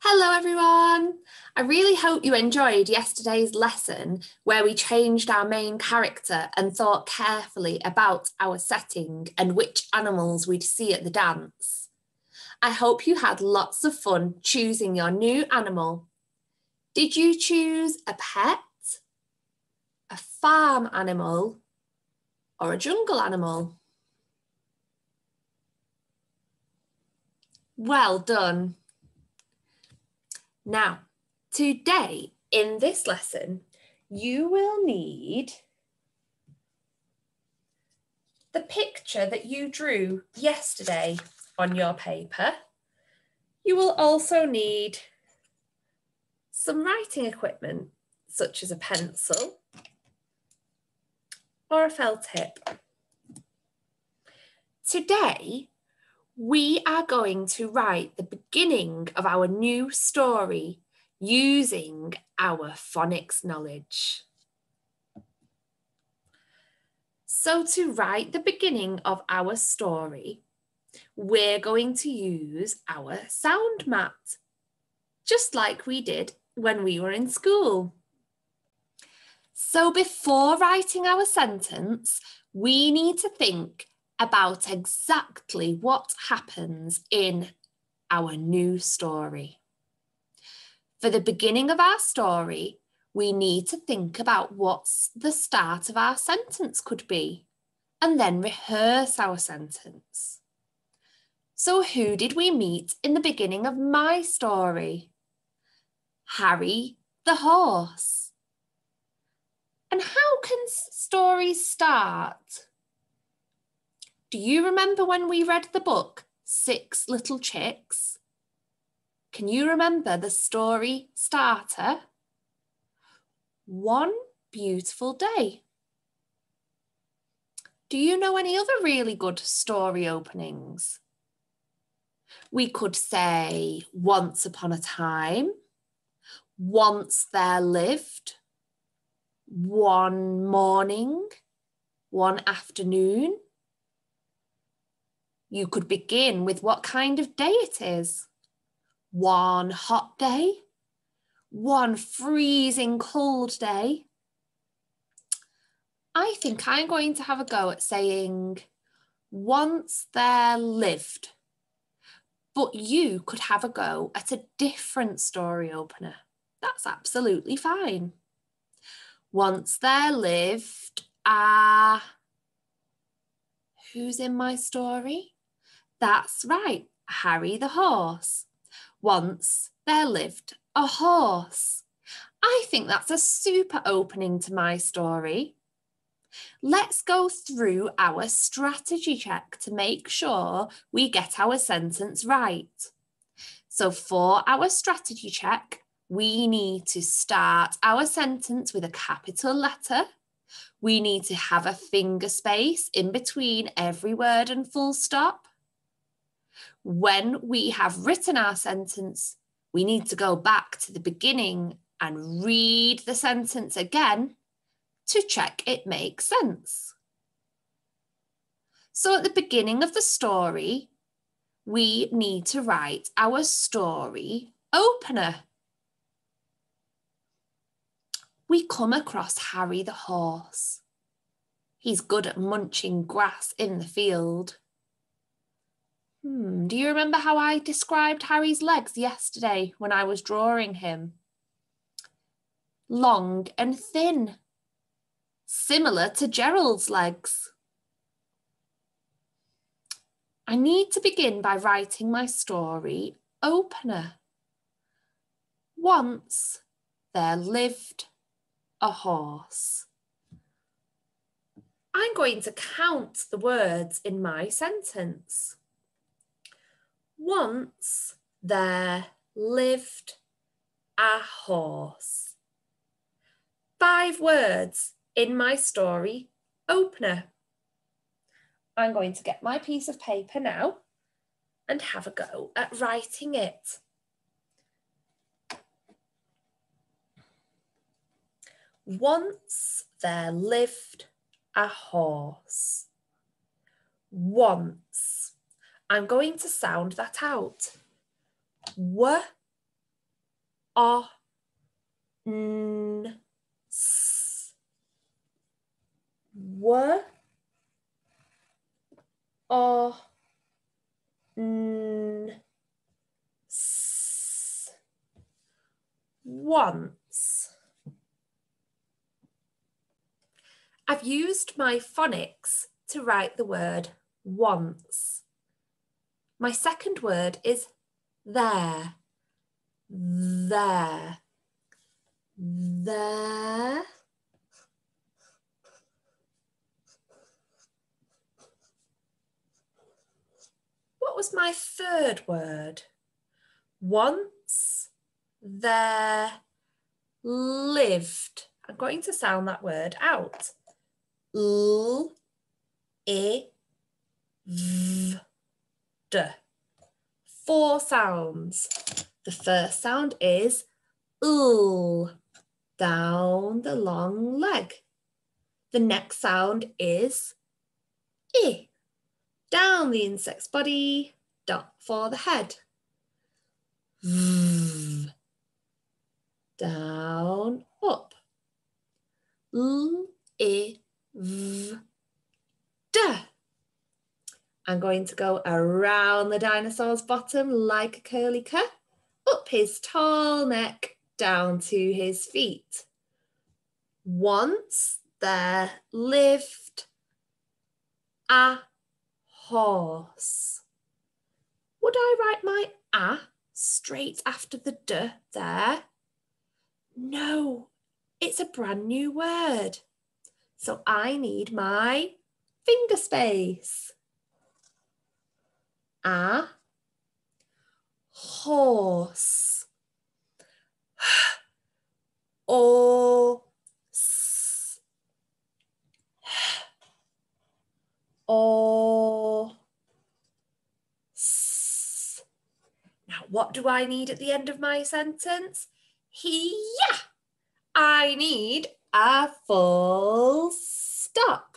Hello everyone! I really hope you enjoyed yesterday's lesson where we changed our main character and thought carefully about our setting and which animals we'd see at the dance. I hope you had lots of fun choosing your new animal. Did you choose a pet, a farm animal, or a jungle animal? Well done! Now, today in this lesson, you will need the picture that you drew yesterday on your paper. You will also need some writing equipment, such as a pencil or a felt tip. Today, we are going to write the beginning of our new story using our phonics knowledge. So to write the beginning of our story, we're going to use our sound mat, just like we did when we were in school. So before writing our sentence, we need to think about exactly what happens in our new story. For the beginning of our story, we need to think about what the start of our sentence could be, and then rehearse our sentence. So who did we meet in the beginning of my story? Harry the horse. And how can stories start? Do you remember when we read the book, Six Little Chicks? Can you remember the story starter? One beautiful day. Do you know any other really good story openings? We could say, once upon a time, once there lived, one morning, one afternoon. You could begin with what kind of day it is. One hot day, one freezing cold day. I think I'm going to have a go at saying, once there lived. But you could have a go at a different story opener. That's absolutely fine. Once there lived who's in my story? That's right, Harry the horse. Once there lived a horse. I think that's a super opening to my story. Let's go through our strategy check to make sure we get our sentence right. So for our strategy check, we need to start our sentence with a capital letter. We need to have a finger space in between every word and full stop. When we have written our sentence, we need to go back to the beginning and read the sentence again to check it makes sense. So at the beginning of the story, we need to write our story opener. We come across Harry the horse. He's good at munching grass in the field. Do you remember how I described Harry's legs yesterday when I was drawing him? Long and thin, similar to Gerald's legs. I need to begin by writing my story opener. Once there lived a horse. I'm going to count the words in my sentence. Once there lived a horse. 5 words in my story opener. I'm going to get my piece of paper now and have a go at writing it. Once there lived a horse. Once. I'm going to sound that out. W, o, n, s, w, o, n, s. Once. I've used my phonics to write the word once. My second word is there. There. There. What was my third word? Once there lived. I'm going to sound that word out. L, I, v, d. 4 sounds. The first sound is l, down the long leg. The next sound is I, down the insect's body, dot for the head. V, down, up. L, I, v, d. I'm going to go around the dinosaur's bottom like a curly cur, up his tall neck, down to his feet. Once there lived a horse. Would I write my a straight after the d there? No, it's a brand new word. So I need my finger space. A horse. O s. O s. Now what do I need at the end of my sentence? Yeah. I need a full stop.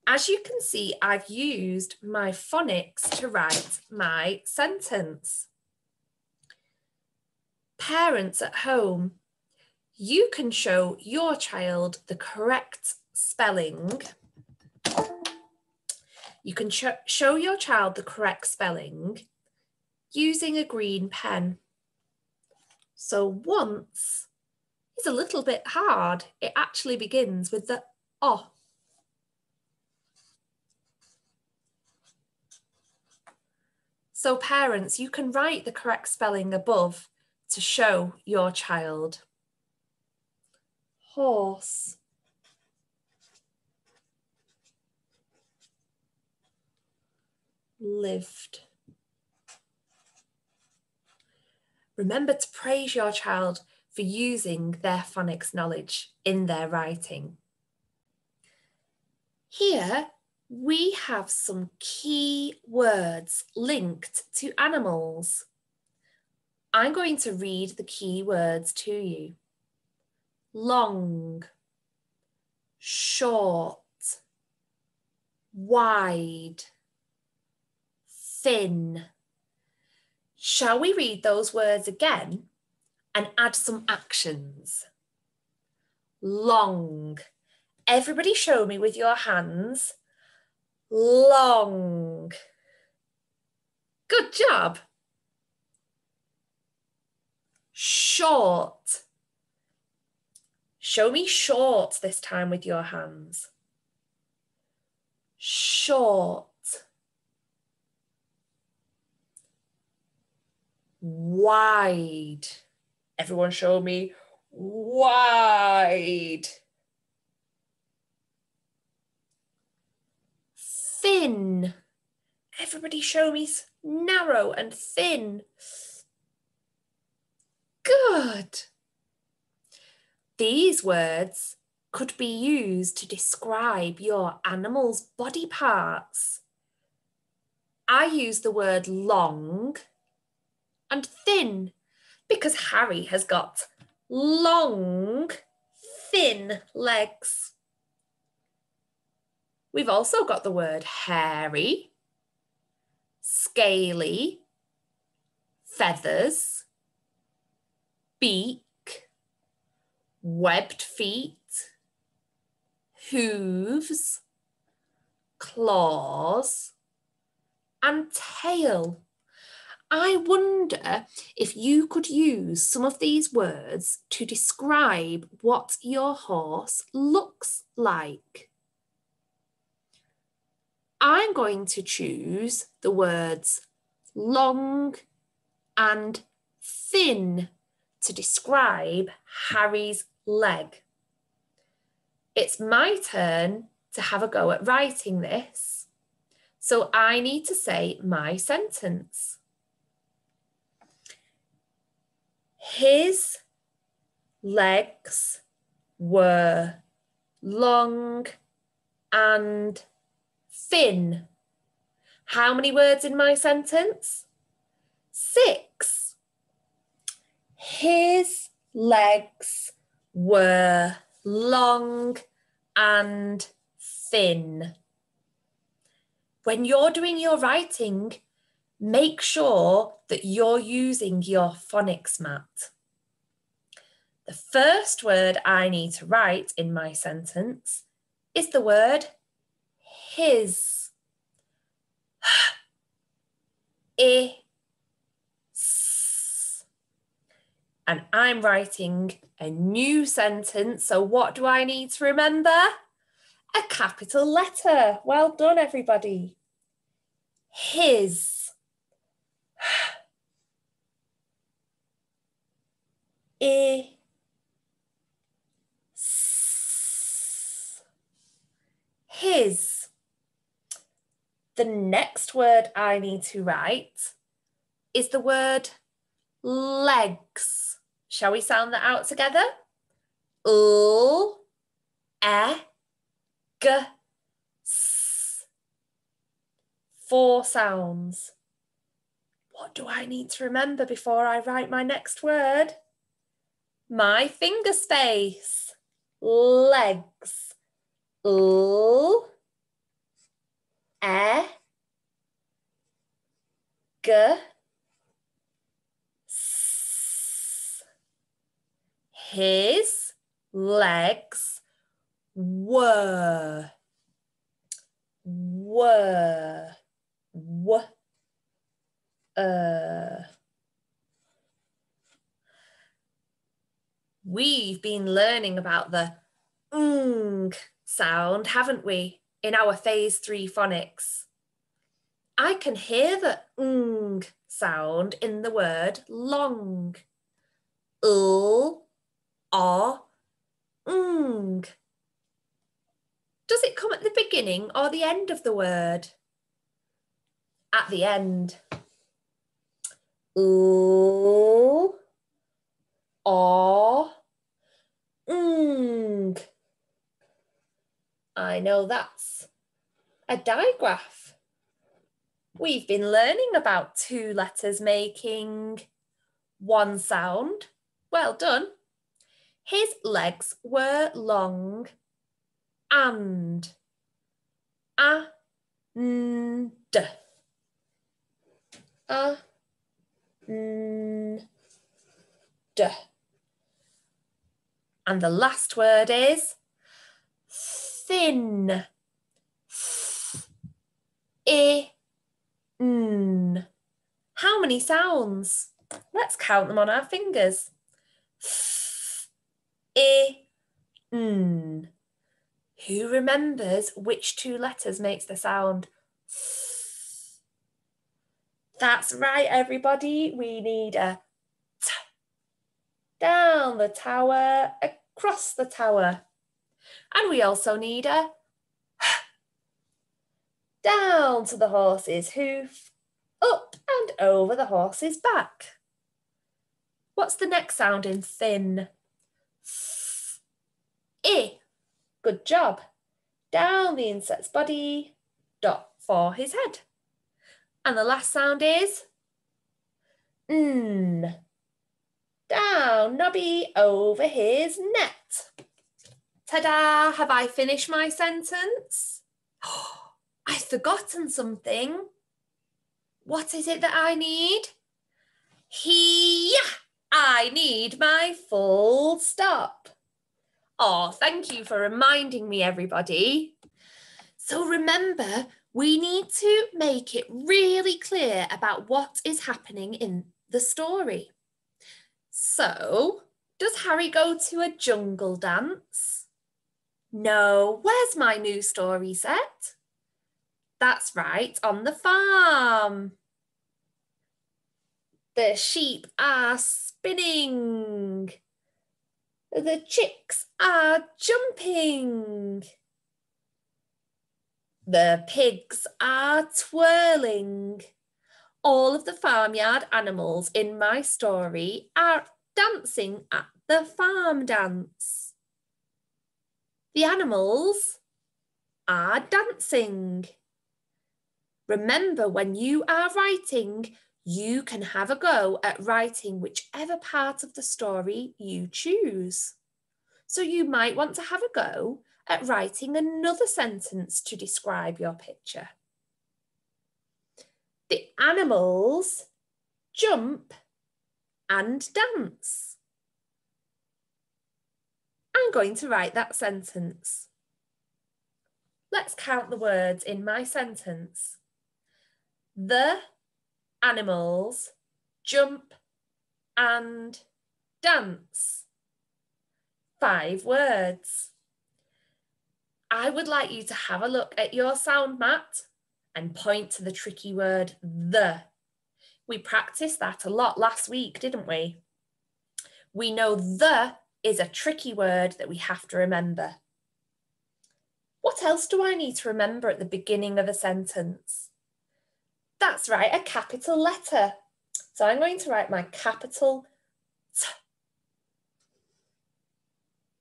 As you can see, I've used my phonics to write my sentence. Parents at home, you can show your child the correct spelling. You can show your child the correct spelling using a green pen. So once is a little bit hard. It actually begins with the O. So parents, you can write the correct spelling above to show your child. Horse. Lived. Remember to praise your child for using their phonics knowledge in their writing. Here we have some key words linked to animals. I'm going to read the key words to you. Long, short, wide, thin. Shall we read those words again and add some actions? Long. Everybody show me with your hands. Long. Good job. Short. Show me short this time with your hands. Short. Wide. Everyone show me wide. Thin. Everybody show me narrow and thin. Good. These words could be used to describe your animal's body parts. I use the word long and thin because Harry has got long, thin legs. We've also got the word hairy, scaly, feathers, beak, webbed feet, hooves, claws, and tail. I wonder if you could use some of these words to describe what your horse looks like. I'm going to choose the words long and thin to describe Harry's leg. It's my turn to have a go at writing this, so I need to say my sentence. His legs were long and thin. How many words in my sentence? 6. His legs were long and thin. When you're doing your writing, make sure that you're using your phonics mat. The first word I need to write in my sentence is the word his. And I'm writing a new sentence, so what do I need to remember? A capital letter. Well done, everybody. His. His. The next word I need to write is the word legs. Shall we sound that out together? L, E, G, S. 4 sounds. What do I need to remember before I write my next word? My finger space. Legs. L, E, G, S. His legs were. We've been learning about the ng sound, haven't we, in our phase 3 phonics? I can hear the ng sound in the word long. L, O, ng. Does it come at the beginning or the end of the word? At the end. L, O, ng. I know that's a digraph. We've been learning about 2 letters making 1 sound. Well done. His legs were long and. And. And. And the last word is thin. N. How many sounds? Let's count them on our fingers. N. Who remembers which 2 letters makes the sound? That's right, everybody. We need a T. Down the tower, across the tower. And we also need a H. Down to the horse's hoof, up and over the horse's back. What's the next sound in thin? I. Good job. Down the insect's body, dot for his head. And the last sound is N. Down Nobby over his net. Ta-da! Have I finished my sentence? Oh, I've forgotten something. What is it that I need? He-ya! I I need my full stop. Oh, thank you for reminding me, everybody. So remember, we need to make it really clear about what is happening in the story. So, does Harry go to a jungle dance? No, where's my new story set? That's right, on the farm. The sheep are spinning. The chicks are jumping. The pigs are twirling. All of the farmyard animals in my story are dancing at the farm dance. The animals are dancing. Remember, when you are writing, you can have a go at writing whichever part of the story you choose. So you might want to have a go at writing another sentence to describe your picture. The animals jump and dance. I'm going to write that sentence. Let's count the words in my sentence. The animals jump and dance. 5 words. I would like you to have a look at your sound mat and point to the tricky word the. We practiced that a lot last week, didn't we? We know the is a tricky word that we have to remember. What else do I need to remember at the beginning of a sentence? That's right, a capital letter. So I'm going to write my capital T.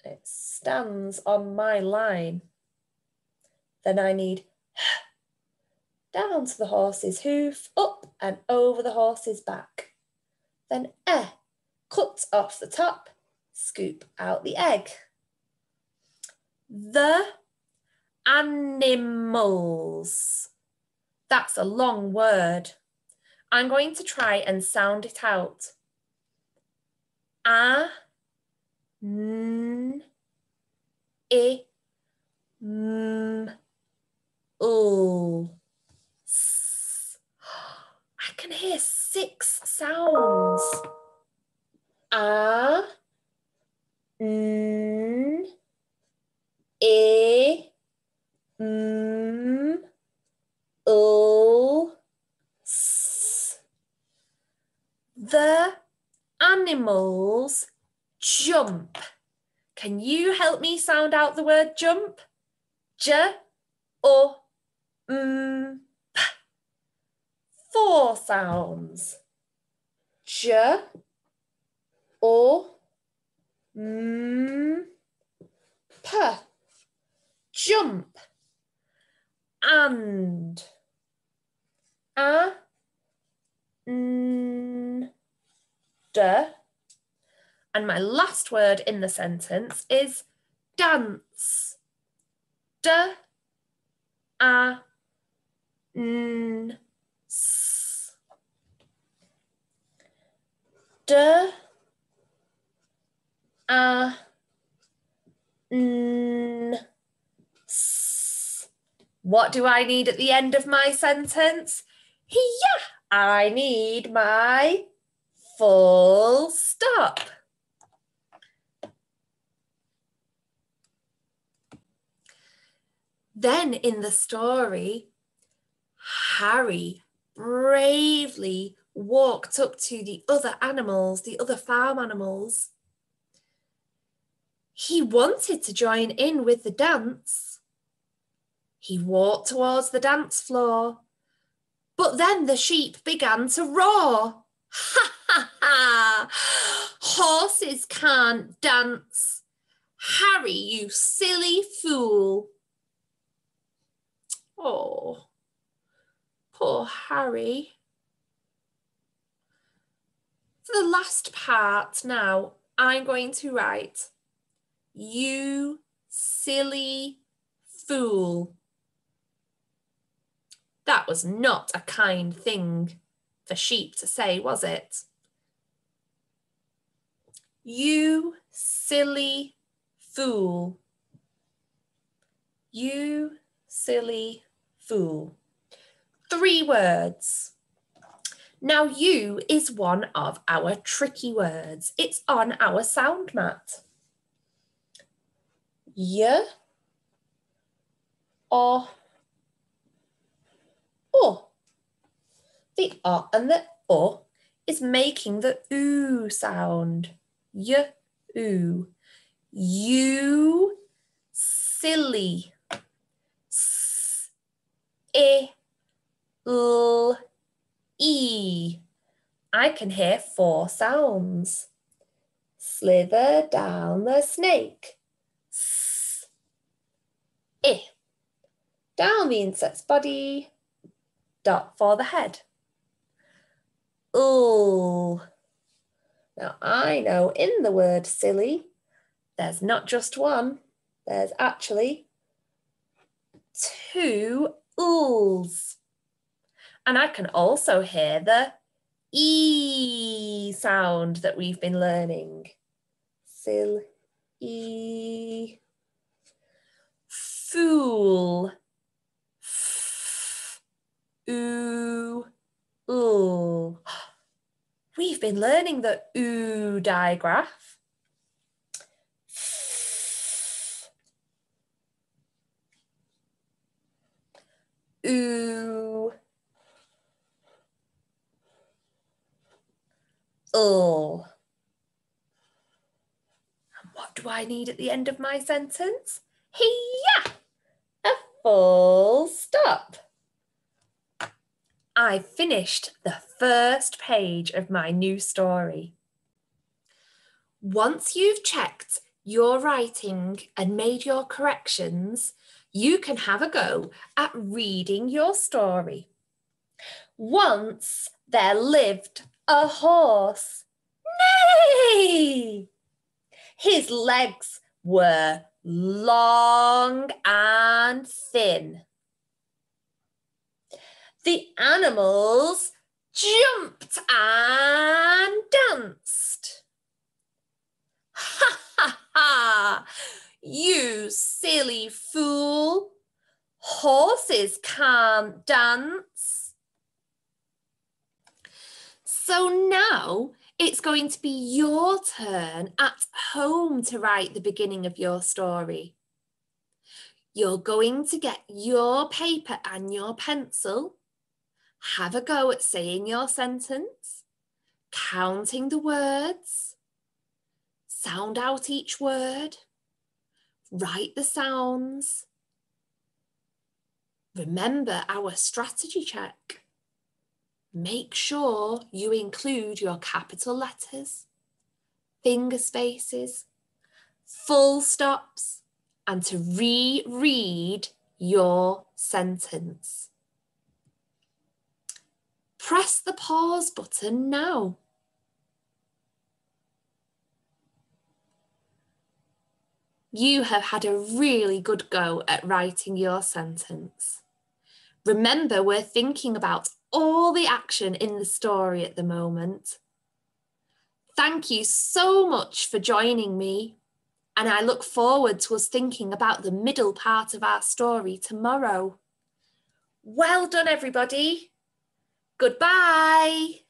It stands on my line. Then I need down to the horse's hoof, up and over the horse's back. Then cut off the top, scoop out the egg. The animals. That's a long word. I'm going to try and sound it out. A, n, I, m, l. I can hear 6 sounds. A, n, I, m, l, s. The animals jump. Can you help me sound out the word jump? J, O, m, p. 4 sounds. J, O, m, p. Jump. And. A, n, d. And my last word in the sentence is dance. D, a, n, s. D, a, n, s. What do I need at the end of my sentence? Yeah, I need my full stop. Then in the story, Harry bravely walked up to the other animals, the other farm animals. He wanted to join in with the dance. He walked towards the dance floor, but then the sheep began to roar. Ha ha ha! Horses can't dance. Harry, you silly fool. Oh, poor Harry. For the last part now, I'm going to write, you silly fool. That was not a kind thing for sheep to say, was it? You silly fool. You silly fool. 3 words. Now you is one of our tricky words. It's on our sound mat. Y, o, o. The o and the o is making the oo sound. Y, oo. You silly. S, I, l, e. I can hear 4 sounds. Slither down the snake. S, I. Down the insect's body. Dot for the head. Ooh. Now I know in the word silly, there's not just one, there's actually 2 ools. And I can also hear the E sound that we've been learning. Silly. Fool. F, oo, ooh. We've been learning the oo digraph. Ooh. Oh. And what do I need at the end of my sentence? Hiya! A full stop. I finished the first page of my new story. Once you've checked your writing and made your corrections, you can have a go at reading your story. Once there lived a horse. Nay! His legs were long and thin. The animals jumped and danced. Ha ha ha! You silly fool! Horses can't dance. So now it's going to be your turn at home to write the beginning of your story. You're going to get your paper and your pencil, have a go at saying your sentence, counting the words, sound out each word, write the sounds. Remember our strategy check. Make sure you include your capital letters, finger spaces, full stops, and to reread your sentence. Press the pause button now. You have had a really good go at writing your sentence. Remember, we're thinking about all the action in the story at the moment. Thank you so much for joining me, and I look forward to us thinking about the middle part of our story tomorrow. Well done, everybody. Goodbye.